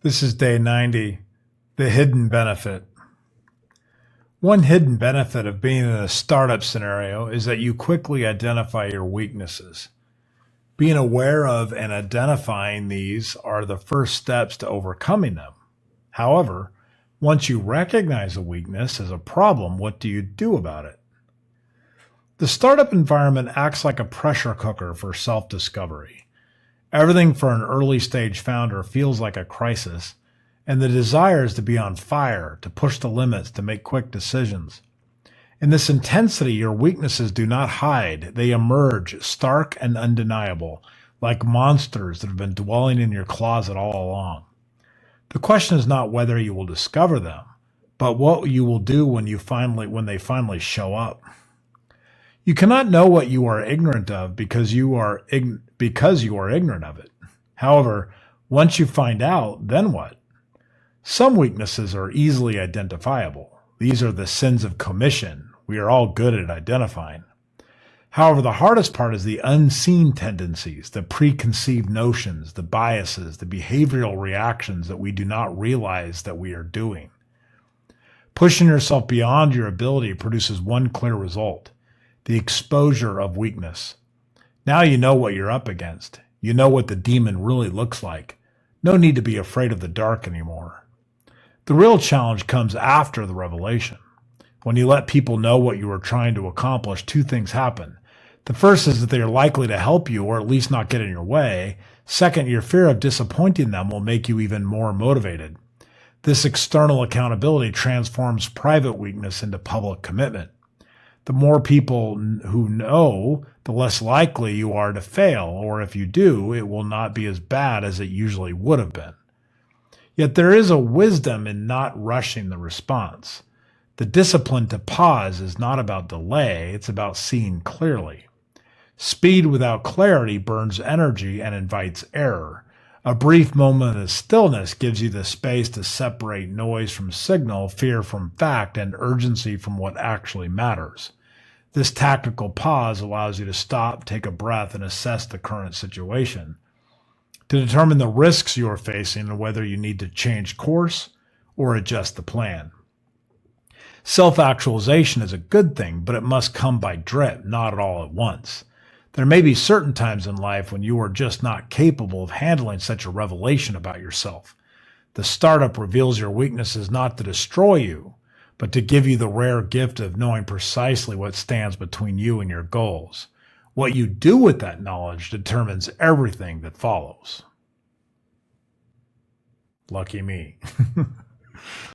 This is day 90, the hidden benefit. One hidden benefit of being in a startup scenario is that you quickly identify your weaknesses. Being aware of and identifying these are the first steps to overcoming them. However, once you recognize a weakness as a problem, what do you do about it? The startup environment acts like a pressure cooker for self-discovery. Everything for an early-stage founder feels like a crisis, and the desire is to be on fire, to push the limits, to make quick decisions. In this intensity, your weaknesses do not hide. They emerge stark and undeniable, like monsters that have been dwelling in your closet all along. The question is not whether you will discover them, but what you will do when they finally show up. You cannot know what you are ignorant of because you are ignorant of it. However, once you find out, then what? Some weaknesses are easily identifiable. These are the sins of commission. We are all good at identifying. However, the hardest part is the unseen tendencies, the preconceived notions, the biases, the behavioral reactions that we do not realize that we are doing. Pushing yourself beyond your ability produces one clear result: the exposure of weakness. Now you know what you're up against. You know what the demon really looks like. No need to be afraid of the dark anymore. The real challenge comes after the revelation. When you let people know what you are trying to accomplish, two things happen. The first is that they are likely to help you or at least not get in your way. Second, your fear of disappointing them will make you even more motivated. This external accountability transforms private weakness into public commitment. The more people who know, the less likely you are to fail, or if you do, it will not be as bad as it usually would have been. Yet there is a wisdom in not rushing the response. The discipline to pause is not about delay, it's about seeing clearly. Speed without clarity burns energy and invites error. A brief moment of stillness gives you the space to separate noise from signal, fear from fact, and urgency from what actually matters. This tactical pause allows you to stop, take a breath, and assess the current situation, to determine the risks you are facing and whether you need to change course or adjust the plan. Self-actualization is a good thing, but it must come by drip, not all at once. There may be certain times in life when you are just not capable of handling such a revelation about yourself. The startup reveals your weaknesses not to destroy you, but to give you the rare gift of knowing precisely what stands between you and your goals. What you do with that knowledge determines everything that follows. Lucky me.